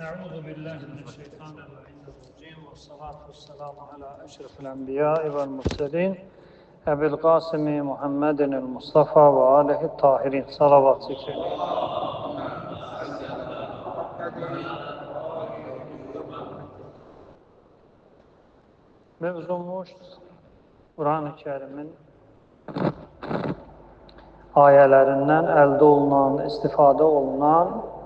أعوذ بالله من الشيطان الرجيم والصلاة والسلام على أشرف الأنبياء والمرسلين أبي القاسم محمد المصطفى وآله الطاهرين صلوات zikreyin. Mevzumuz Quran-ı Kerim'in ayələrindən əldə olunan, istifadə olunan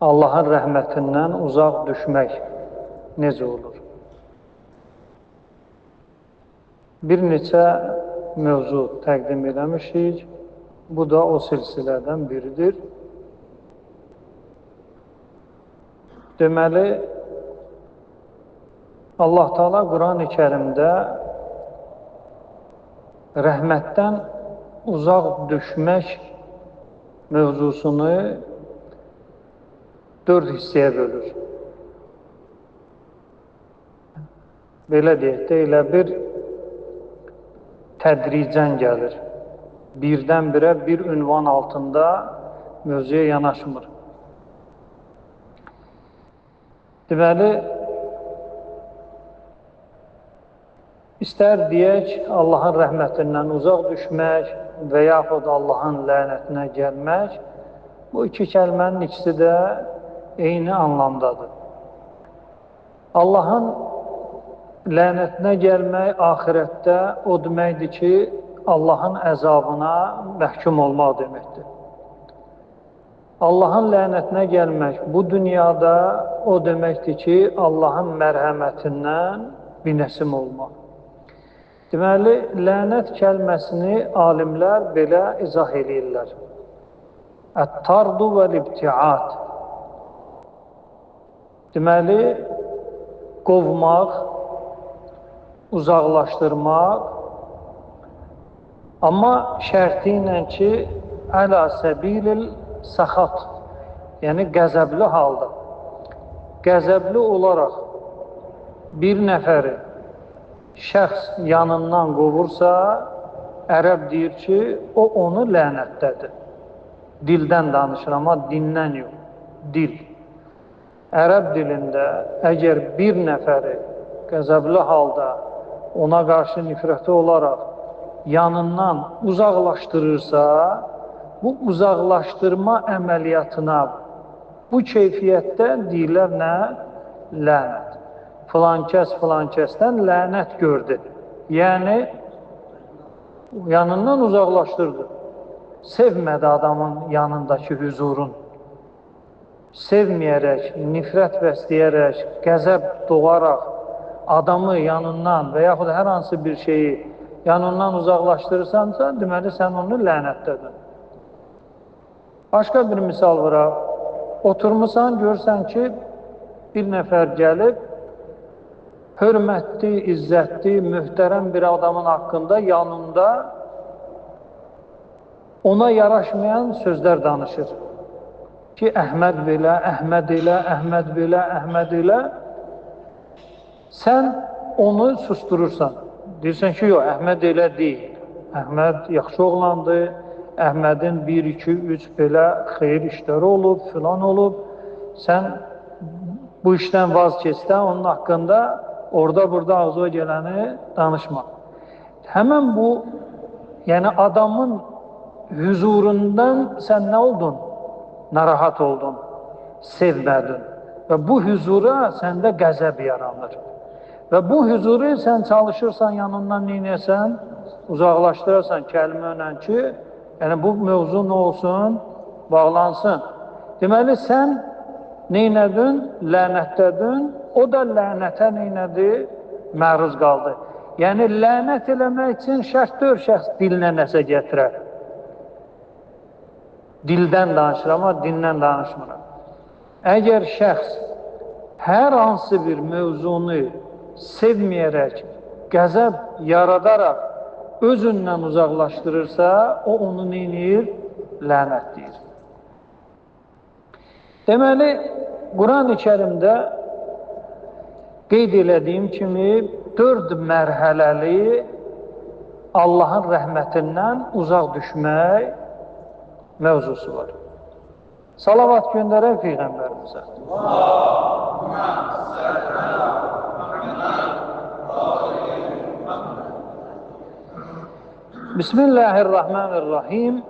Allahın rəhmətindən uzaq düşmək necə olur? Bir neçə mövzu təqdim eləmişik. Bu da o silsilədən biridir. Deməli, Allah Teala Quran-ı Kerimdə rəhmətdən uzaq düşmək mövzusunu 4 hissəyə bölür. Belə deyək də, elə bir tədricən gəlir. Birdən-birə bir ünvan altında mövzuya yanaşmır. Deməli, İstər deyək, Allahın rəhmətindən uzaq düşmək və yaxud Allahın lənətinə gəlmək, bu iki kəlmənin ikisi də eyni anlamdadır. Allahın lənətinə gəlmək axirətdə o deməkdir ki, Allahın əzabına məhkum olmaq deməkdir. Allahın lənətinə gəlmək bu dünyada o deməkdir ki, Allahın mərhəmətindən binəsim olmaq. Deməli, lənət kəlməsini alimlər belə izah edirlər. Ət-tardu vəl-ibtiad. Deməli, qovmaq, uzaqlaşdırmaq, amma şərti ilə ki, ələ səbilil səxat, yəni qəzəbli halda. Qəzəbli olaraq bir nəfəri şəxs yanından qovursa, ərəb deyir ki, o onu lənətdədir. Dildən danışır, amma dindən yox, dil. Ərəb dilində əgər bir nəfəri qəzəbli halda ona qarşı nifrəti olaraq yanından uzaqlaşdırırsa, bu uzaqlaşdırma əməliyyatına bu keyfiyyətdə deyirlər nə? Lənət. Filankəsdən lənət gördü. Yəni, yanından uzaqlaşdırdı. Sevmədi adamın yanındakı hüzurun. Sevməyərək, nifrət bəsləyərək, qəzəb doğaraq adamı yanından və yaxud hər hansı bir şeyi yanından uzaqlaşdırırsansa, deməli, sən onu lənətdədin. Başqa bir misal vuraq. Oturmuşsan, görsən ki, bir nəfər gəlib, hörmətli, izzətli, möhtərəm bir adamın haqqında yanında ona yaraşmayan sözlər danışır. Ki, Əhməd belə, Əhməd elə, Əhməd belə, Əhməd elə. Sən onu susturursan. Deyirsən ki, yox, Əhməd elə deyil. Əhməd yaxşı oğlandır. Əhmədin 1, 2, 3 belə xeyir işləri olub, filan olub. Sən bu işdən vaz keçsən, onun haqqında orada-burada ağzına gələni danışma. Həmən bu, yəni adamın hüzurundan sən nə oldun? Narahat oldun, sevmədin. Və bu hüzura səndə qəzəb yaranır. Və bu hüzuru sən çalışırsan, yanından neynəsən? Uzaqlaşdırırsan kəlmə ilə ki, yəni bu mövzu nə olsun? Bağlansın. Deməli, sən neynədin? Lənətdədin. O da lənətə neynədi? Məruz qaldı. Yəni, lənət eləmək üçün şərtdir şəxs dilinə nəsə gətirər. Dildən danışır, amma dindən danışmır. Əgər şəxs hər hansı bir mövzunu sevməyərək, qəzəb yaradaraq özündən uzaqlaşdırırsa, o onu neynir? Lənət deyir. Deməli, Quran-ı Kerimdə qeyd elədiyim kimi 4 mərhələli Allahın rəhmətindən uzaq düşmək mövzusu var. Salavat göndərək Peyğəmbərimizə. Bismillahirrahmanirrahim.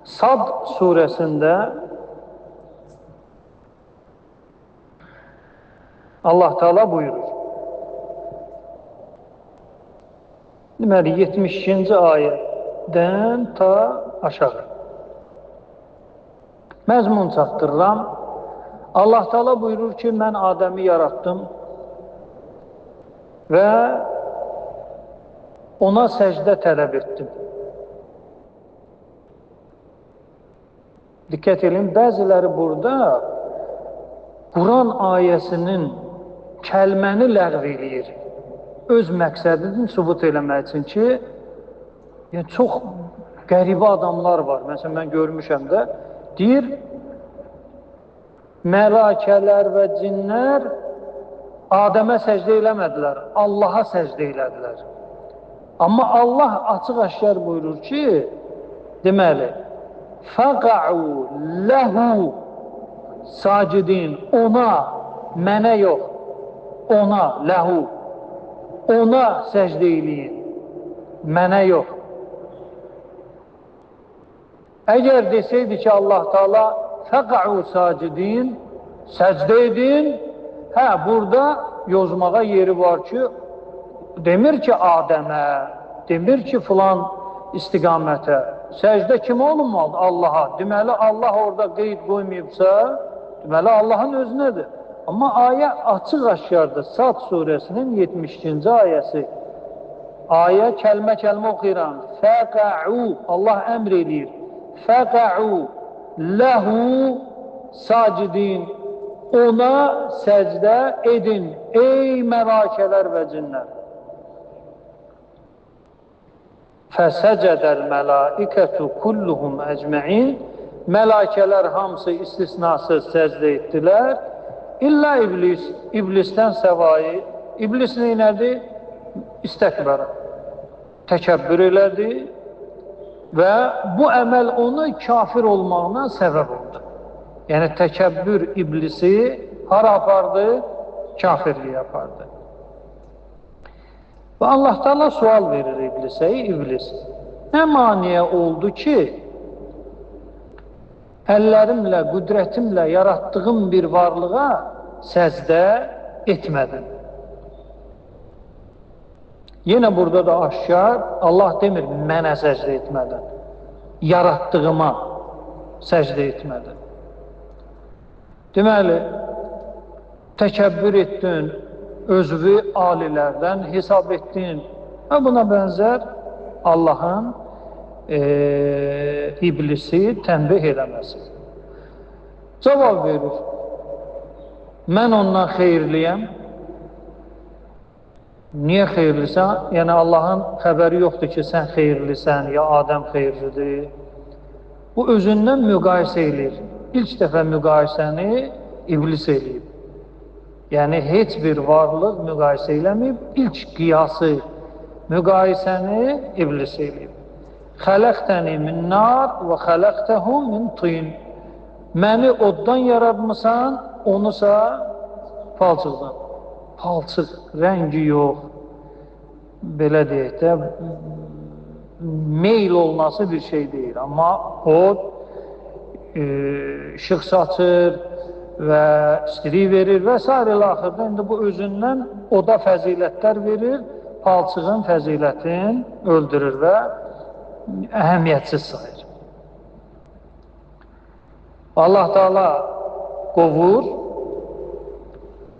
Sad surəsində Allah Teala buyurur. Deməli 72-ci ayədən ta aşağı. Məzmun çatdırıram. Allah Teala buyurur ki, mən Adəmi yaratdım və ona səcdə tələb etdim. Diqqət edin, bəziləri burada Quran ayəsinin kəlməni ləğv eləyir. Öz məqsədini sübut eləmək üçün ki, yəni çox qəribə adamlar var. Məsələn, mən görmüşəm də, deyir, mələkələr və cinlər Adəmə səcdə eləmədilər, Allaha səcdə elədilər. Amma Allah açıq-aşkar buyurur ki, deməli, fəqa'u ləhu sacidin, ona, mənə yox, ona, ləhu, ona səcdə eləyin, mənə yox. Əgər deseydi ki, Allah Teala fəqa'u sacidin, səcdə edin, burada yozmağa yeri var ki, demir ki Adəmə, demir ki filan istiqamətə, səcdə kimə olunmalıdır? Allaha. Deməli, Allah orada qeyd qoymayıbsa, deməli, Allahın özünədir. Amma ayə açıq-aşkardır. Sad surəsinin 72-ci ayəsi. Ayə kəlmə-kəlmə oxuyuram. Fəqa'u, Allah əmr eləyir. Fəqa'u ləhu sacidin, ona səcdə edin, ey mələkələr və cinlər. Fəsəcədəl mələikətü kulluhum əcməin, mələkələr hamısı istisnasız səcdə etdilər. İlla iblis, iblisdən səvayı, iblis neynədi? İstəkbərə, təkəbbür elədi və bu əməl onu kafir olmağına səbəb oldu. Yəni təkəbbür iblisi hara apardı? Kafirliyə apardı. Və Allah Teala sual verir iblisə, iblis, nə maniyə oldu ki, əllərimlə, qüdrətimlə yaratdığım bir varlığa səcdə etmədin? Yenə burada da aşkar, Allah demir, mənə səcdə etmədin, yaratdığıma səcdə etmədin. Deməli, təkəbbür etdin, özvü alilərdən hesab etdin və buna bənzər Allahın iblisi tənbih eləməsi. Cavab verir, mən ondan xeyirliyəm. Niyə xeyirlisən? Yəni Allahın xəbəri yoxdur ki, sən xeyirlisən, ya Adəm xeyirlidir. Bu özündən müqayisə eləyir. İlk dəfə müqayisəni iblis eləyib. Yəni heç bir varlıq müqayisə eləməyib, ilk qiyası, müqayisəni iblis eləyib. Xələqtəni min nar və xələqtəhu min tin. Məni oddan yaratmısan, onusa palçıqdan. Palçıq, rəngi yox, belə deyək də, meyl olması bir şey deyil. Amma od işıq saçır və istilik verir və s. axırda indi bu özündən oda fəzilətlər verir, palçığın fəzilətin öldürür və əhəmiyyətsiz sayır. Allah Teala qovur,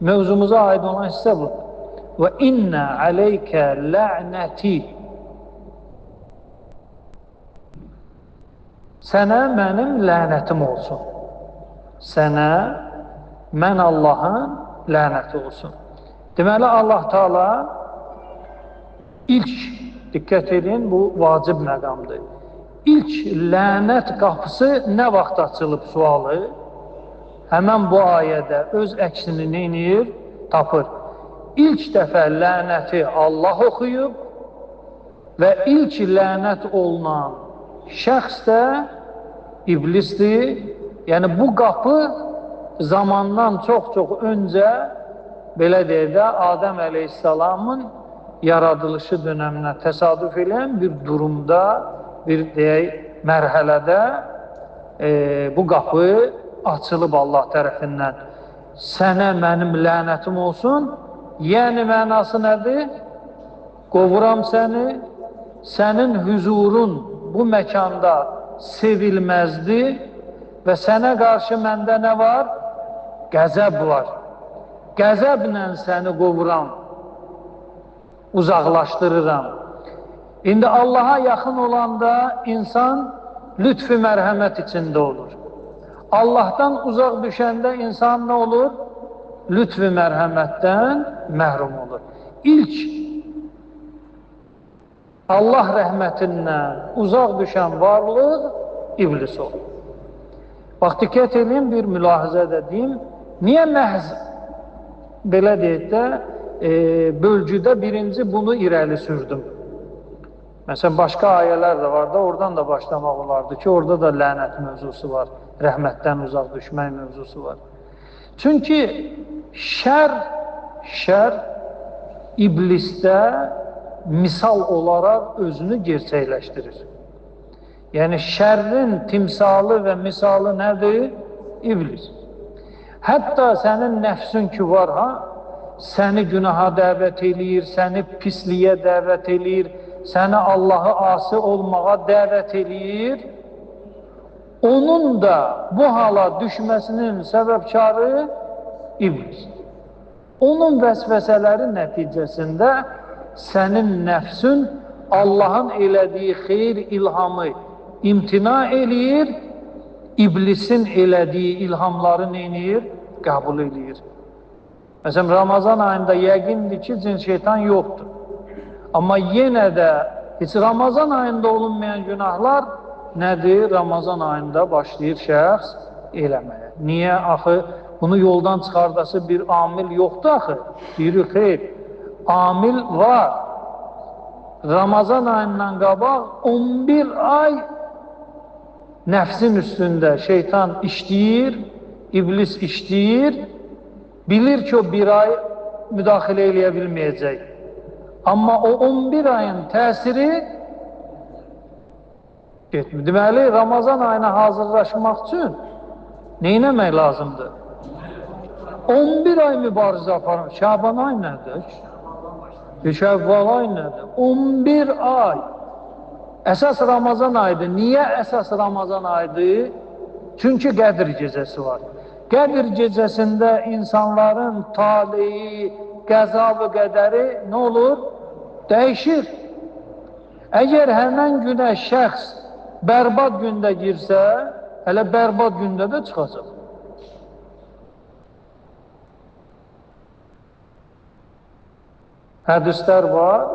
mövzumuza aid olan hissə bu. Və innə aleykə lə'nəti, sənə mənim lənətim olsun. Sənə mən Allahın lənəti olsun. Deməli Allah Teala ilk, diqqət edin, bu vacib məqamdır. İlk lənət qapısı nə vaxt açılıb sualı? Həmən bu ayədə öz əksini neynir? Tapır. İlk dəfə lənəti Allah oxuyub və ilk lənət olunan şəxs də iblisdir. Yəni bu qapı zamandan çox-çox öncə, belə deyək də, Adəm əleyhissalamın yaradılışı dönəminə təsadüf edən bir durumda, bir deyək, mərhələdə bu qapı açılıb Allah tərəfindən. Sənə mənim lənətim olsun, yəni mənası nədir? Qovuram səni, sənin hüzurun bu məkanda sevilməzdir və sənə qarşı məndə nə var? Qəzəb var. Qəzəblə səni qovuram, uzaqlaşdırıram. İndi Allaha yaxın olanda insan lütf-i mərhəmət içində olur. Allahdan uzaq düşəndə insan nə olur? Lütf-i mərhəmətdən məhrum olur. İlk Allah rəhmətindən uzaq düşən varlıq iblis olur. Bax, diqqət edin, bir mülahizə də deyim. Niyə məhz, belə deyək də, bölgüdə birinci bunu irəli sürdüm? Məsələn, başqa ayələr də var da, oradan da başlamaq olardı ki, orada da lənət mövzusu var, rəhmətdən uzaq düşmək mövzusu var. Çünki şər iblisdə misal olaraq özünü gerçəkləşdirir. Yəni, şərrin timsalı və misalı nədir? İblis. Hətta sənin nəfsin ki var, səni günaha dəvət eləyir, səni pisliyə dəvət eləyir, səni Allahı asi olmağa dəvət eləyir. Onun da bu hala düşməsinin səbəbkarı iblis. Onun vəsvəsələri nəticəsində sənin nəfsin Allahın elədiyi xeyir ilhamı imtina eləyir, iblisin elədiyi ilhamları neynir? Qəbul eləyir. Məsələn, Ramazan ayında yəqindir ki, cin şeytan yoxdur. Amma yenə də heç Ramazan ayında olunmayan günahlar nədir? Ramazan ayında başlayır şəxs eləməyə. Niyə? Axı, bunu yoldan çıxardası bir amil yoxdur axı. Deyirik, xeyr, amil var. Ramazan ayından qabaq 11 ay nəfsin üstündə şeytan işləyir, iblis işləyir, bilir ki, o bir ay müdaxilə eləyə bilməyəcək. Amma o 11 ayın təsiri getmir. Deməli, Ramazan ayına hazırlaşmaq üçün neynəmək lazımdır? 11 ay mübarizə aparım. Şaban ay nədir? Şəvval ay nədir? 11 ay. Əsas Ramazan ayıdır. Niyə əsas Ramazan ayıdır? Çünki Qədr gecəsi var. Qədr gecəsində insanların taleyi, qəza və qədəri nə olur? Dəyişir. Əgər həmən günə şəxs bərbad gündə girsə, hələ bərbad gündə də çıxacaq. Hədislər var,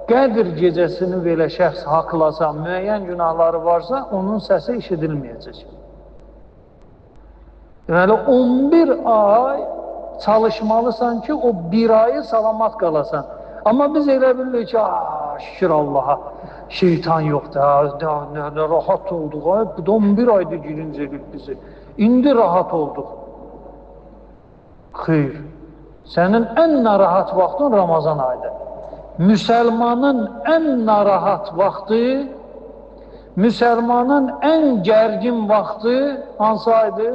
Qədr gecəsini belə şəxs haqlasa, müəyyən günahları varsa, onun səsi eşidilməyəcək. Deməli, 11 ay çalışmalısan ki, o bir ayı salamat qalasan. Amma biz elə bilirik ki, şükür Allaha, şeytan yoxdur, rahat olduq, bu da 11 aydır girincəlik bizi. İndi rahat olduq. Xeyr, sənin ən narahat vaxtın Ramazan ayıdır. Müsəlmanın ən narahat vaxtı, Müsəlmanın ən gərgin vaxtı hansı aydır?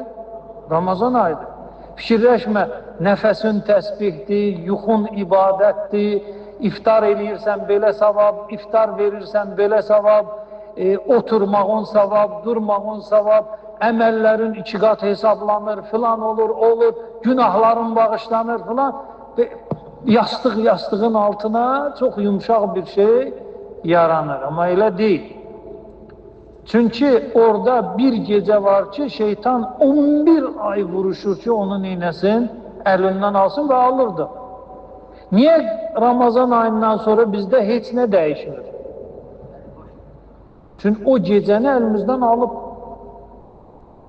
Ramazan ayıdır. Fikirləşmə, nəfəsin təsbihdir, yuxun ibadətdir, iftar eləyirsən belə savab, iftar verirsən belə savab, oturmağın savab, durmağın savab, əməllərin 2 qat hesablanır, filan olur, günahların bağışlanır filan. Yastığın altına çox yumuşaq bir şey yaranır, amma elə deyil. Çünki orada bir gecə var ki, şeytan 11 ay vuruşur ki, onu neynəsin, əlindən alsın və alırdı. Niyə Ramazan ayından sonra bizdə heç nə dəyişmir? Çünki o gecəni əlimizdən alıb.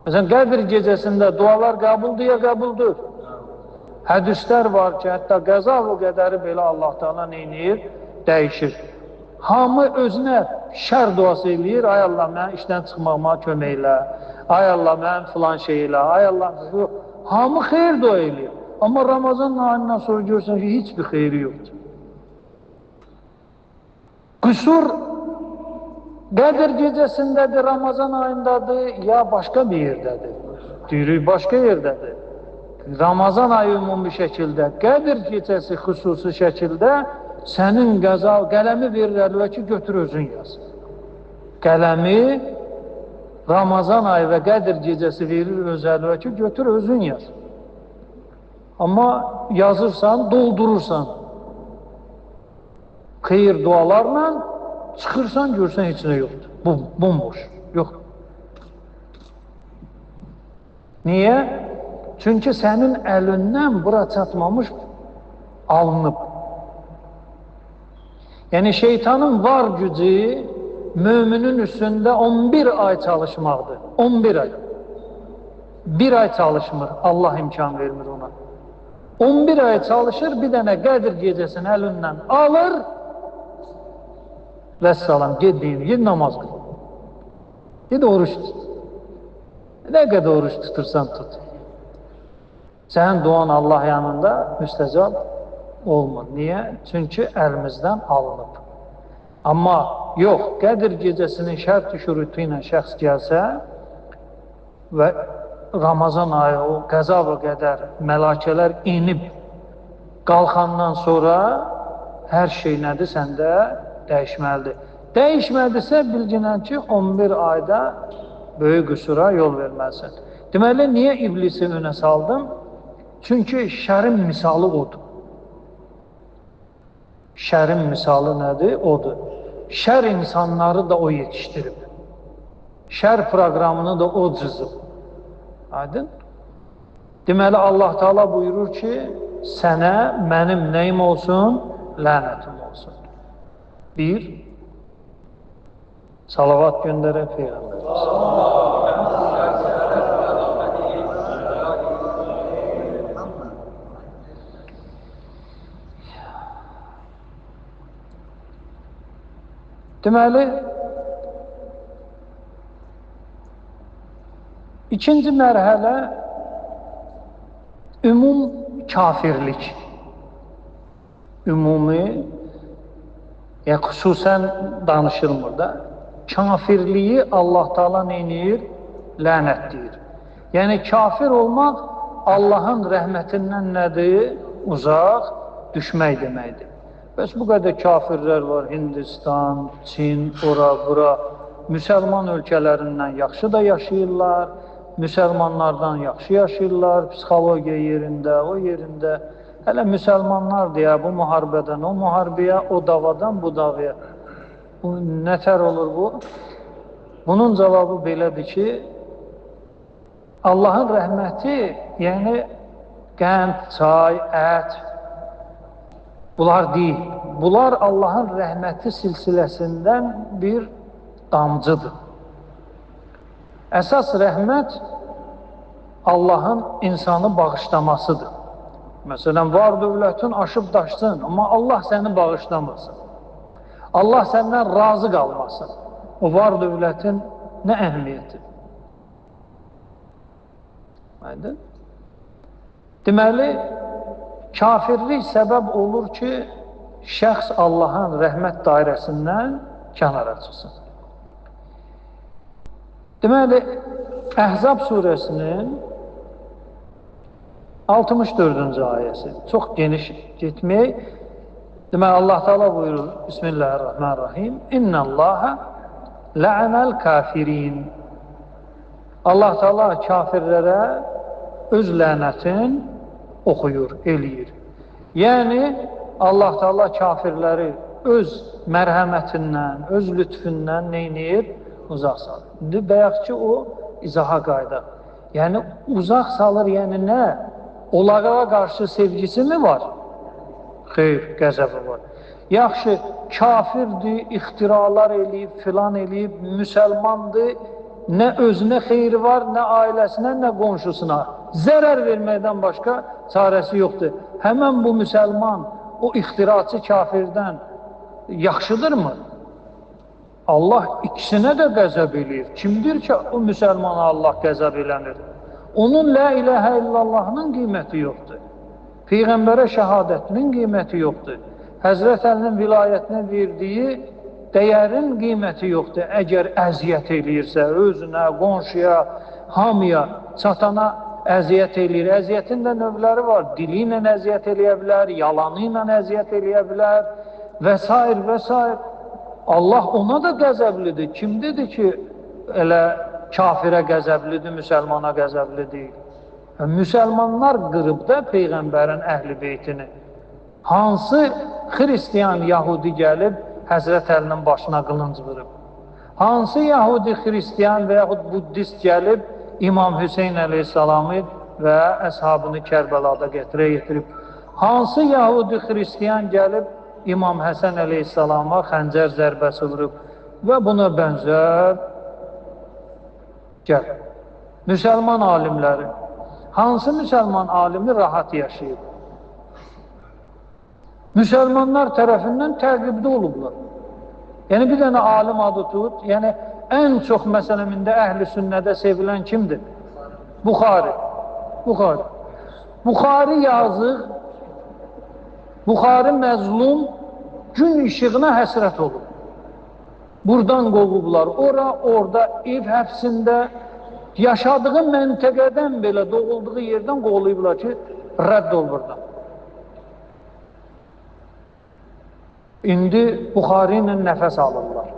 Məsələn, Qədr gecəsində dualar qəbuldur ya qəbuldur? Hədislər var ki, hətta qəza və qədəri belə Allah Teala neynir? Dəyişir. Hamı özünə şər duası eləyir, ay Allah mən işdən çıxmağıma kömək elə, ay Allah mən filan şey elə, ay Allah, yox, hamı xeyir dua eləyir. Amma Ramazan ayından sonra görürsən ki, hiçbir xeyri yoxdur. Qüsur Qədir gecəsindədir, Ramazan ayındadır, ya başqa bir yerdədir. Deyirik, başqa yerdədir. Ramazan ayı ümumi şəkildə, Qədir gecəsi xüsusi şəkildə sənin qələmi verirlər ki, götür özün yaz. Qələmi Ramazan ayı və Qədir gecəsi verir özəliyə ki, götür özün yaz. Amma yazırsan, doldurursan xeyir dualarla, çıxırsan, görsən heç nə yoxdur. Bomboş, yoxdur. Niyə? Çünki sənin əlindən bura çatmamış alınıb. Yəni şeytanın var gücü müminin üstündə 11 ay çalışmaqdır. 11 ay. Bir ay çalışmır, Allah imkan vermir ona. 11 ay çalışır, bir dənə Qədir gecəsini əlindən alır, vəssalam, ged namaz qıl. Ged oruç tut. Nə qədər oruç tutursan tut. Sənin duan Allah yanında müstəcab olmur. Niyə? Çünki əlimizdən alınıb. Amma yox, Qədir gecəsinin şərt şürutu ilə şəxs gəlsə və Ramazan ayı o qəza və qədər məlakələr inib qalxandan sonra hər şey nədir səndə dəyişməlidir. Dəyişməlidirsə bilginən ki 11 ayda böyük qüsura yol verməlisən. Deməli, niyə iblisi önə saldım? Çünki şərin misalı odur. Şərin misalı nədir? Odur. Şər insanları da o yetişdirib. Şər proqramını da o cızıb. Aydın? Deməli, Allah Teala buyurur ki, sənə mənim nəyim olsun? Lənətim olsun. Bir, salavat göndərək Peyğəmbərimiz. Deməli, ikinci mərhələ ümum kafirlik. Ümumi, yəni xüsusən danışılmır da, kafirliyi Allah Teala neynir? Lənət deyir. Yəni kafir olmaq Allahın rəhmətindən nədir? Uzaq düşmək deməkdir. Bəs bu qədər kafirlər var, Hindistan, Çin, ora, bura, müsəlman ölkələrindən yaxşı da yaşayırlar, müsəlmanlardan yaxşı yaşayırlar, psixologiya yerində, o yerində. Hələ müsəlmanlar deyə bu müharibədən, o müharibəyə, o davadan, bu davaya. Bu, nətər olur bu? Bunun cavabı belədir ki, Allahın rəhməti, yəni qənd, çay, ət, bunlar deyil. Bunlar Allahın rəhməti silsiləsindən bir damcıdır. Əsas rəhmət Allahın insanı bağışlamasıdır. Məsələn, var dövlətin aşıb daşsın, amma Allah səni bağışlamasın. Allah səndən razı qalmasın. O var dövlətin nə əhəmiyyəti? Aydın? Deməli, kafirlik səbəb olur ki, şəxs Allahın rəhmət dairəsindən kənara çıxsın. Deməli, Əhzab surəsinin 64-cü ayəsi. Çox geniş getmək. Deməli, Allah Teala buyurur, Bismillahirrahmanirrahim, İnnəllaha lə'ənəl kafirin. Allah Teala kafirlərə öz lənətin oxuyur, eləyir. Yəni, Allah Teala kafirləri öz mərhəmətindən, öz lütfündən neynir? Uzaq salır. Bəyək ki, o izaha qayda. Yəni, uzaq salır, yəni nə? Onlara qarşı sevgisi mi var? Xeyr, qəzəbi var. Yaxşı, kafirdir, ixtiralar eləyib, filan eləyib, müsəlmandır, nə özünə xeyri var, nə ailəsinə, nə qonşusuna. Zərər verməkdən başqa çarəsi yoxdur. Həmən bu müsəlman o ixtiraçı kafirdən yaxşıdırmı? Allah ikisine de qəzəb eləyir. Kimdir ki, o müsəlmana Allah qəzəb eləmir? Onun la ilahə illallahının qiyməti yoxdur. Peyğəmbərə şəhadətinin qiyməti yoxdur. Həzrət Əlinin vilayətinə verdiyi dəyərin qiyməti yoxdur. Əgər əziyyət eləyirsə, özünə, qonşuya, hamıya, çatana əziyyət eləyir. Əziyyətin də növləri var. Dili ilə əziyyət eləyə bilər, yalanı ilə əziyyət eləyə bilər və s. və s. Allah ona da qəzəblidir. Kim dedi ki, elə kafirə qəzəblidir, müsəlmana qəzəbli deyil? Müsəlmanlar qırıb da Peyğəmbərin əhl-i beytini. Hansı xristiyan, yahudi gəlib Həzrət Əlinin başına qılınc vurub? Hansı yahudi, xristiyan və yaxud buddist gəlib İmam Hüseyin əleyhissalamı və əshabını Kərbəlada yetirib? Hansı yahudi, xristiyan gəlib İmam Həsən əleyhissalama xəncər zərbəsi vurub? Və buna bənzər gəl. Müsəlman alimləri. Hansı müsəlman alimi rahat yaşayıb? Müsəlmanlar tərəfindən təqibdə olublar. Yəni bir dənə alim adı tut, yəni ən çox məsələn indi əhl-i sünnədə sevilən kimdir? Buxari. Buxari yazıq, Buxari məzlum, gün işığına həsrət olub. Buradan qovublar, orada ev həbsində, yaşadığı məntəqədən belə, doğulduğu yerdən qovulublar ki, rədd ol buradan. İndi Buxari ilə nəfəs alırlar.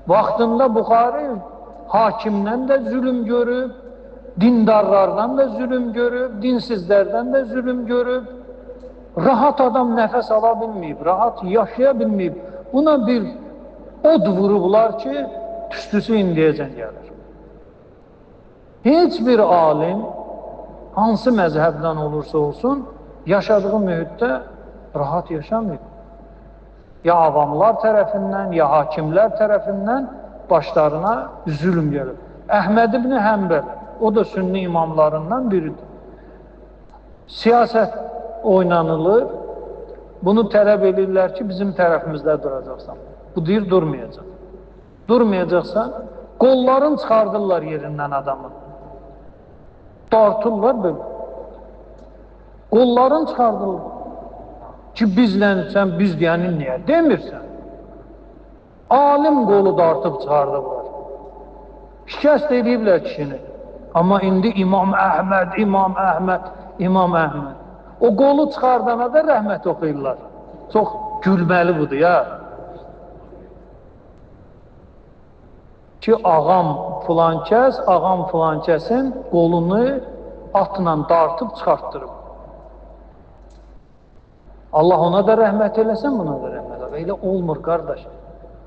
Vaxtında Buxari hakimdən də zülüm görüb, dindarlardan da zülüm görüb, dinsizlərdən də zülüm görüb. Rahat adam nəfəs ala bilməyib, rahat yaşaya bilməyib. Buna bir od vurublar ki, tüstüsü indiyəcən gəlir. Heç bir alim, hansı məzhəbdən olursa olsun, yaşadığı mühitdə rahat yaşamayıb. Ya avamlar tərəfindən, ya hakimlər tərəfindən başlarına zülüm gəlir. Əhməd ibn Həmbəl, o da sünni imamlarından biridir. Siyasət oynanılır, bunu tələb edirlər ki, bizim tərəfimizdə duracaqsan. Bu deyir, durmayacaq. Durmayacaqsan, qolların çıxardırlar yerindən adamın. Dartırlar böyle. Qolların çıxardırlar. Ki bizlənsən, biz deyənin niyə? Demirsən. Alim qolu dartıb çıxardıblar. Şikəst ediblər kişini. Amma indi İmam Əhməd. O qolu çıxardana da rəhmət oxuyurlar. Çox gülməli budur ya. Ki ağam filan kəsin qolunu atla dartıb çıxartdırıb. Allah ona da rəhmət eləsin, buna da rəhmət eləsin. Elə olmur, qardaş.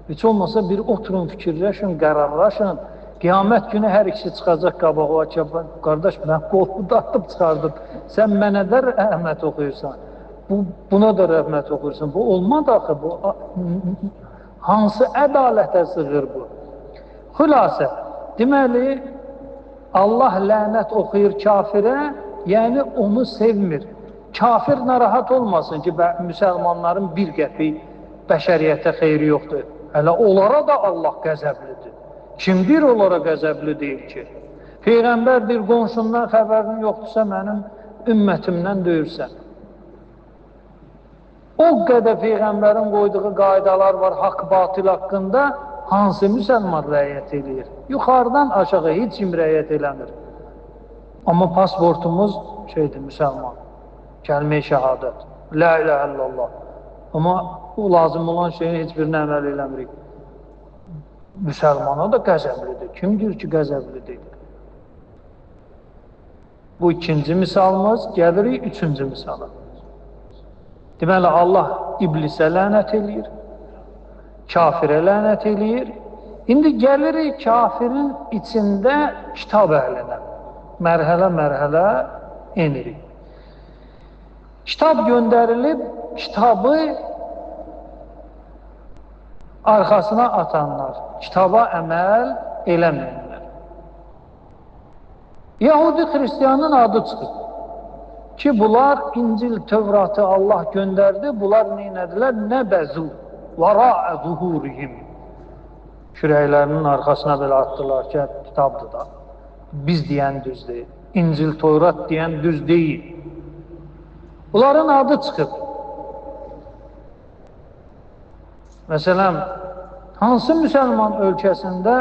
Heç olmasa bir oturun, fikirləşin, qərarlaşın. Qiyamət günü hər ikisi çıxacaq qabağa ki, qardaş, mən qolumu dartıb çıxardım. Sən mənə də rəhmət oxuyursan. Buna da rəhmət oxuyursan. Bu olmadı axı. Hansı ədalətə sığır bu? Xülasə, deməli, Allah lənət oxuyur kafirə, yəni onu sevmir. Kafir narahat olmasın ki, müsəlmanların bir qəpik bəşəriyyətə xeyri yoxdur. Hələ onlara da Allah qəzəblidir. Kimdir onlara qəzəbli deyil ki? Peyğəmbər deyir, qonşundan xəbərin yoxdursa, mənim ümmətimdən döyürsən. O qədər Peyğəmbərin qoyduğu qaydalar var haqq batil haqqında, hansı müsəlman rəayət edir? Yuxarıdan aşağı heç kim rəayət eləmir. Amma pasportumuz şeydir, müsəlman. Kəlmə-i şəhadət. La ilahə illallah. Amma o lazım olan şeyin heç birini əməl eləmirik. Müsəlmana da qəzəblidir. Kimdir ki, qəzəbli deyil? Bu ikinci misalımız, gəlirik üçüncü misala. Deməli, Allah iblisə lənət eləyir, kafirə lənət eləyir. İndi gəlirik kafirin içində kitab əhlinə. Mərhələ enirik. Kitab göndərilib, kitabı arxasına atanlar, kitaba əməl eləməyənlər. Yahudi xristiyanın adı çıxır ki, bunlar İncil, Tövratı Allah göndərdi, bunlar neynədilər? Nəbəzu, vara'a zuhurihim. kürəklərinin arxasına belə atdılar ki, kitabdır da. Biz deyən düz deyil. İncil, Tevrat deyən düz deyil. Bunların adı çıxıb. Məsələn, hansı müsəlman ölkəsində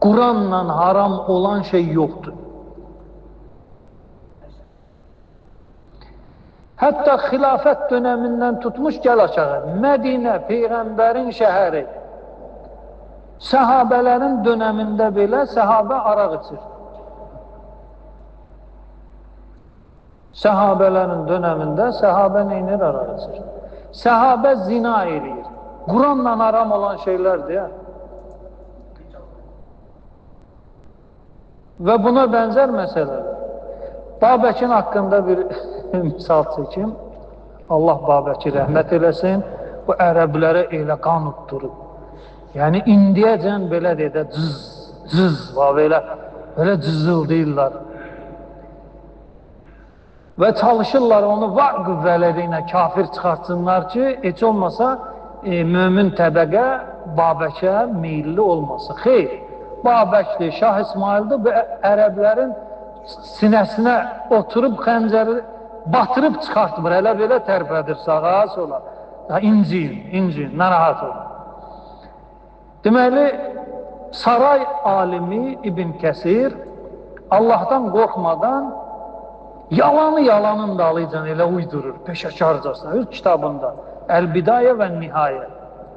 Quranla haram olan şey yoxdur? Hətta xilafət dönəmindən tutmuş gəl aşağı. Mədinə, Peyğəmbərin şəhəri. Səhabələrin dönəmində belə səhabə araq içir. Səhabələrin dönəmində səhabə neynir? Araq içir. Səhabə zina eləyir. Quranla haram olan şeylərdir ya. Və buna bənzər məsələlər. Babəkin haqqında bir misal çəkim. Allah Babəki rəhmət eləsin. Bu ərəblərə elə qan utdurub. Yəni indiyəcən belə deyə cız var, belə cızıldayırlar. Və çalışırlar onu var qüvvələri ilə kafir çıxartsınlar ki, heç olmasa mömin təbəqə Babəkə meyilli olmasın. Xeyr, Babəkdir, Şah İsmaildir, bu ərəblərin sinəsinə oturub xəncəri batırıb çıxartmır, elə belə tərpədir sağa sola. İncil, narahat olur. Deməli, saray alimi İbn Kəsir Allahdan qorxmadan yalanı yalanın dalıcan elə uydurur, peşəkarcasına, öz kitabında, Əl-Bidayə və Nihayə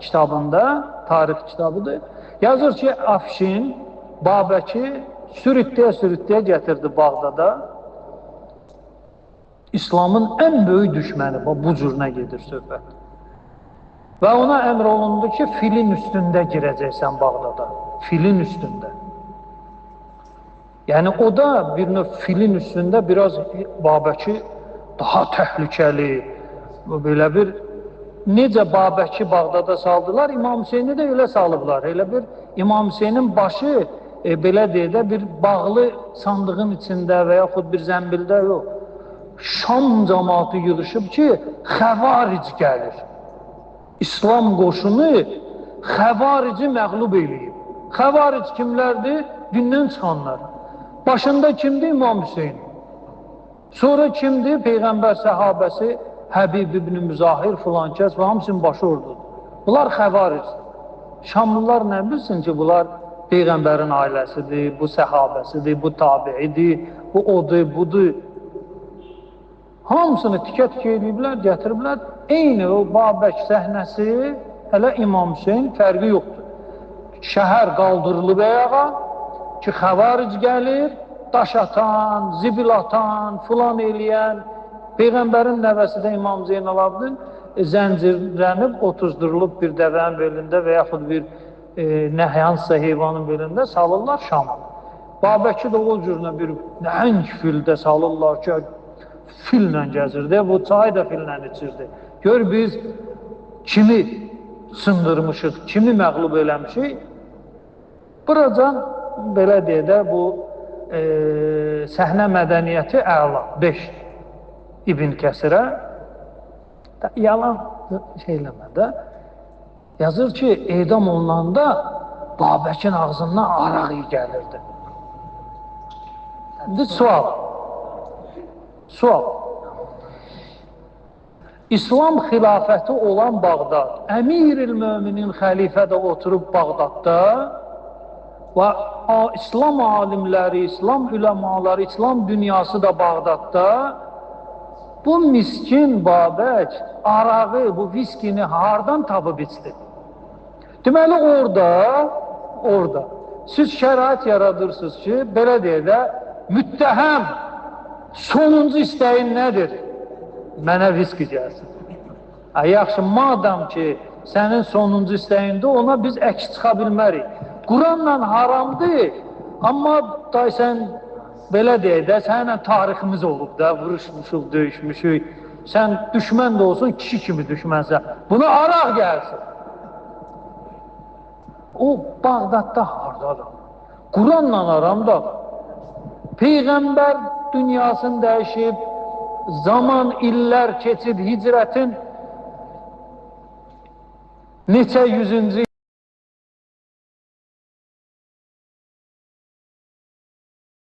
kitabında, tarix kitabıdır, yazır ki, Afşin Babəki sürütləyə gətirdi Bağdada. İslamın ən böyük düşməni, bu cürünə gedir söhbət. Və ona əmr olundu ki, filin üstündə girəcəksən Bağdada, filin üstündə. Yəni o da bir növ filin üstündə biraz Babəki daha təhlükəli, belə bir, necə Babəki Bağdada saldılar, İmam Hüseyni də elə salıblar. Elə bir İmam Hüseynin başı, belə deyə də bir bağlı sandığın içində və yaxud bir zəmbildə yox. Şam cəmaatı yığışıb ki, xəvaric gəlir. İslam qoşunu xəvarici məğlub eləyib. Xəvaric kimlərdir? Dindən çıxanlar. Başında kimdir? İmam Hüseyin. Sonra kimdir? Peyğəmbər səhabəsi Həbib ibn Müzahir filan kəs və hamısının başı ordudur. Bunlar xəvaricdir. Şamlılar nə bilsin ki, bunlar Peyğəmbərin ailəsidir, bu səhabəsidir, bu tabiidir, bu odur, budur. Hamısını tikə-tikə ediblər, gətiriblər. Eyni o Babək səhnəsi, hələ İmam Hüseyin fərqi yoxdur. Şəhər qaldırılıb ayağa ki, xəvaric gəlir, daş atan, zibil atan, filan eləyən. Peyğəmbərin nəvəsi də İmam Zeynalabdin zəncirlənib, otuzdurulub bir dəvənin belində və yaxud bir nəhyansısa heyvanın belində salırlar Şama. Babəki də o cürünə bir nəhəng fildə salırlar ki, fillə gəzirdi, bu çay da fillə içirdi. Gör biz kimi sındırmışıq, kimi məğlub eləmişik. Buracan, belə deyə də bu səhnə mədəniyyəti əla, 5 İbn Kəsirə yalan şey eləmədə yazır ki, edam olunanda Babəkin ağzından araq iyi gəlirdi. İndi sual. İslam xilafəti olan Bağdad, Əmir-il-Möminin xəlifədə oturub Bağdadda və İslam alimləri, İslam üləmaları, İslam dünyası da Bağdadda bu miskin Babək arağı, bu viskini hardan tapıb içdi? Deməli orada siz şərait yaradırsınız ki, belə deyə də müttəhəm sonuncu istəyin nədir? Mənə viski gəlsin. Yaxşı, madam ki, sənin sonuncu istəyində ona biz əks çıxa bilmərik. Quranla haramdır, amma da sən belə deyək də, səninlə tariximiz olub da, vuruşmuşuq, döyüşmüşük. Sən düşmən də olsun, kişi kimi düşmənsə, buna araq gəlsin. O, Bağdadda hardadır? Quranla aramdadır. Peyğəmbər dünyasını dəyişib, zaman, illər keçib, hicrətin neçə yüzüncü